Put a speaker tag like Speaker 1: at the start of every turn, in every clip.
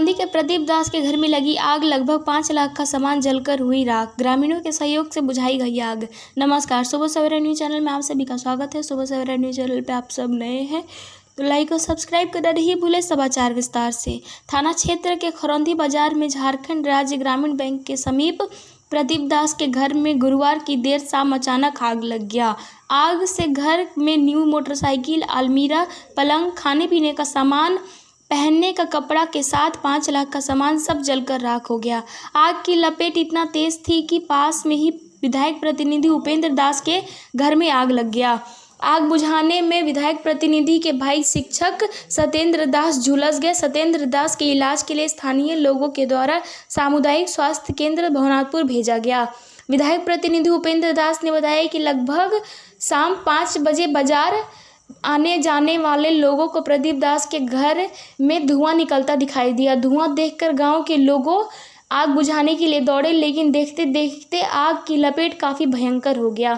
Speaker 1: खरौंदी के प्रदीप दास के घर में लगी आग, लगभग 5 लाख का सामान जलकर हुई राख। ग्रामीणों के सहयोग से बुझाई गई आग। नमस्कार, सुबह सवेरा न्यूज चैनल में आप सभी का स्वागत है। सुबह सवेरा न्यूज चैनल पे आप सब नए हैं तो लाइक और सब्सक्राइब करना नहीं भूले। समाचार विस्तार से। थाना क्षेत्र के खरौंदी बाजार में झारखंड राज्य ग्रामीण बैंक के समीप प्रदीप दास के घर में गुरुवार की देर शाम अचानक आग लग गया। आग से घर में न्यू मोटरसाइकिल, अलमीरा, पलंग, खाने पीने का सामान, पहनने का कपड़ा के साथ 5 लाख का सामान सब जलकर राख हो गया। आग की लपेट इतना तेज थी कि पास में ही विधायक प्रतिनिधि उपेंद्र दास के घर में आग लग गया। आग बुझाने में विधायक प्रतिनिधि के भाई शिक्षक सत्येंद्र दास झुलस गए। सत्येंद्र दास के इलाज के लिए स्थानीय लोगों के द्वारा सामुदायिक स्वास्थ्य केंद्र भवनाथपुर भेजा गया। विधायक प्रतिनिधि उपेंद्र दास ने बताया कि लगभग शाम 5 बजे बाजार आने जाने वाले लोगों को प्रदीप दास के घर में धुआं निकलता दिखाई दिया। धुआं देखकर गांव के लोगों आग बुझाने के लिए दौड़े, लेकिन देखते देखते आग की लपेट काफ़ी भयंकर हो गया।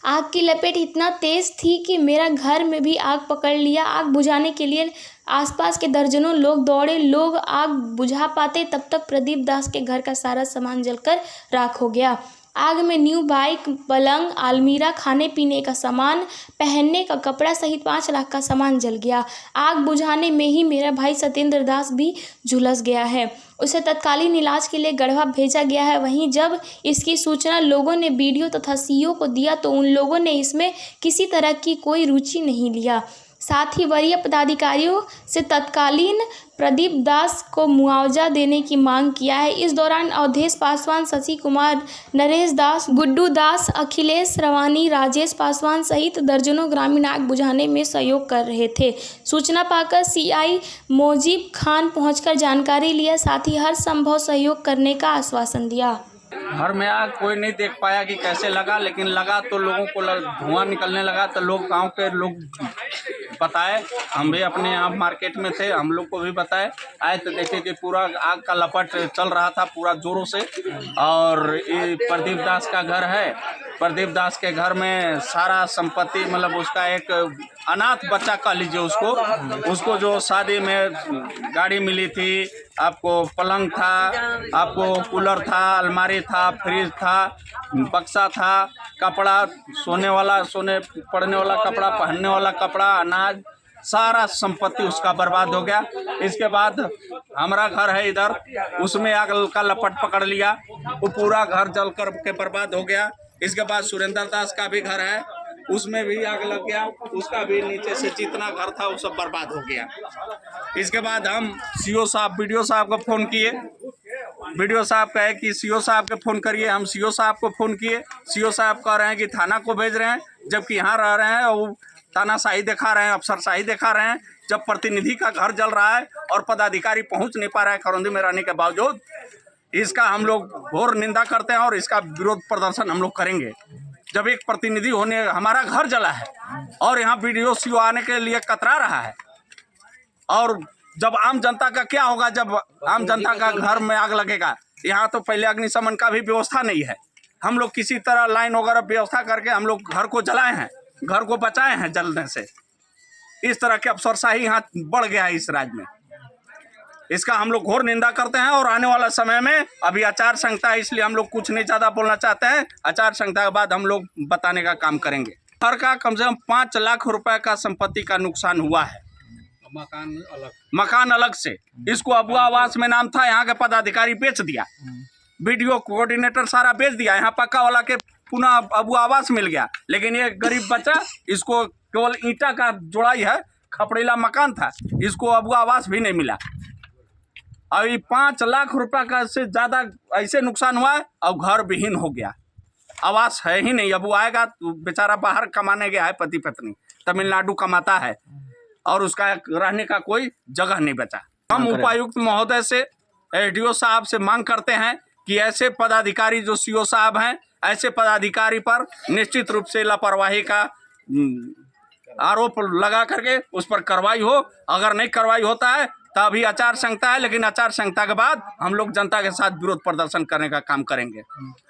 Speaker 1: आग की लपेट इतना तेज थी कि मेरा घर में भी आग पकड़ लिया। आग बुझाने के लिए आसपास के दर्जनों लोग दौड़े। लोग आग बुझा पाते तब तक प्रदीप दास के घर का सारा सामान जलकर राख हो गया। आग में न्यू बाइक, पलंग, अलमीरा, खाने पीने का सामान, पहनने का कपड़ा सहित 5 लाख का सामान जल गया। आग बुझाने में ही मेरा भाई सत्येंद्र दास भी झुलस गया है। उसे तत्कालीन इलाज के लिए गढ़वा भेजा गया है। वहीं जब इसकी सूचना लोगों ने बीडीओ तथा सीईओ को दिया तो उन लोगों ने इसमें किसी तरह की कोई रुचि नहीं लिया। साथ ही वरीय पदाधिकारियों से तत्कालीन प्रदीप दास को मुआवजा देने की मांग किया है। इस दौरान अवधेश पासवान, शशि कुमार, नरेश दास, गुड्डू दास, अखिलेश रवानी, राजेश पासवान सहित दर्जनों ग्रामीण आग बुझाने में सहयोग कर रहे थे। सूचना पाकर सीआई मोजीब खान पहुंचकर जानकारी लिया, साथ ही हर संभव सहयोग करने का आश्वासन दिया।
Speaker 2: घर में आग कोई नहीं देख पाया कि कैसे लगा, लेकिन लगा तो लोगों को धुआं निकलने लगा तो लोग, गांव के लोग बताए। हम भी अपने यहाँ मार्केट में थे, हम लोग को भी बताए। आए तो देखे कि पूरा आग का लपट चल रहा था पूरा जोरों से। और ये प्रदीप दास का घर है। प्रदीप दास के घर में सारा संपत्ति, मतलब उसका एक अनाथ बच्चा कह लीजिए उसको जो शादी में गाड़ी मिली थी, आपको पलंग था, आपको कूलर था, अलमारी था, फ्रिज था, बक्सा था, कपड़ा, सोने पड़ने वाला कपड़ा, पहनने वाला कपड़ा, अनाज, सारा संपत्ति उसका बर्बाद हो गया। इसके बाद हमारा घर है इधर, उसमें आग का लपट पकड़ लिया, वो पूरा घर जल कर के बर्बाद हो गया। इसके बाद सुरेंद्र दास का भी घर है, उसमें भी आग लग गया, उसका भी नीचे से जितना घर था वो सब बर्बाद हो गया। इसके बाद हम सीओ साहब, बीडीओ साहब को फ़ोन किए। बीडीओ साहब कहे कि सीओ साहब के फ़ोन करिए। हम सीओ साहब को फ़ोन किए। सीओ साहब कह रहे हैं कि थाना को भेज रहे हैं, जबकि यहाँ रह रहे हैं और तानाशाही दिखा रहे हैं, अफसरशाही दिखा रहे हैं। जब प्रतिनिधि का घर जल रहा है और पदाधिकारी पहुँच नहीं पा रहा है खरौंदी में रहने के बावजूद, इसका हम लोग घोर निंदा करते हैं और इसका विरोध प्रदर्शन हम लोग करेंगे। जब एक प्रतिनिधि होने, हमारा घर जला है और यहाँ बीडीओ सीओ आने के लिए कतरा रहा है, और जब आम जनता का क्या होगा जब आम जनता का घर में आग लगेगा। यहाँ तो पहले अग्निशमन का भी व्यवस्था नहीं है। हम लोग किसी तरह लाइन वगैरह व्यवस्था करके हम लोग घर को जलाए हैं, घर को बचाए हैं जलने से। इस तरह के अफसरशाही यहाँ बढ़ गया है इस राज्य में। इसका हम लोग घोर निंदा करते हैं और आने वाला समय में, अभी आचार संहिता है इसलिए हम लोग कुछ नहीं ज़्यादा बोलना चाहते हैं। आचार संहिता के बाद हम लोग बताने का काम करेंगे। घर का कम से कम 5 लाख रुपए का संपत्ति का नुकसान हुआ है। मकान अलग से, इसको अबुआ आवास में नाम था, यहाँ के पदाधिकारी बेच दिया, बीडीओ कोऑर्डिनेटर सारा बेच दिया। यहाँ पक्का वाला के पुनः अबुआ आवास मिल गया, लेकिन ये गरीब बच्चा, इसको केवल ईंटा का जोड़ाई है, खपड़ेला मकान था, इसको अबुआ आवास भी नहीं मिला। अभी 5 लाख रुपए का से ज़्यादा ऐसे नुकसान हुआ है और घर विहीन हो गया। आवास है ही नहीं। अब वो आएगा तो बेचारा बाहर कमाने गया है, पति पत्नी तमिलनाडु कमाता है और उसका रहने का कोई जगह नहीं बचा। हम उपायुक्त महोदय से, एसडीओ साहब से मांग करते हैं कि ऐसे पदाधिकारी जो सीओ साहब हैं, ऐसे पदाधिकारी पर निश्चित रूप से लापरवाही का आरोप लगा करके उस पर कार्रवाई हो। अगर नहीं कार्रवाई होता है तो अभी आचार संहिता है, लेकिन आचार संहिता के बाद हम लोग जनता के साथ विरोध प्रदर्शन करने का काम करेंगे।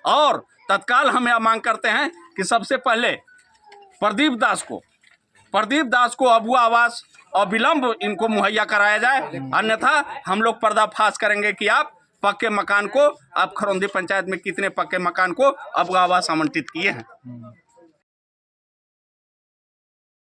Speaker 2: और तत्काल हम यह मांग करते हैं कि सबसे पहले प्रदीप दास को अबुआ आवास और विलम्ब इनको मुहैया कराया जाए, अन्यथा हम लोग पर्दाफाश करेंगे कि आप पक्के मकान को, आप खरौंदी पंचायत में कितने पक्के मकान को अब आवास आवंटित किए हैं।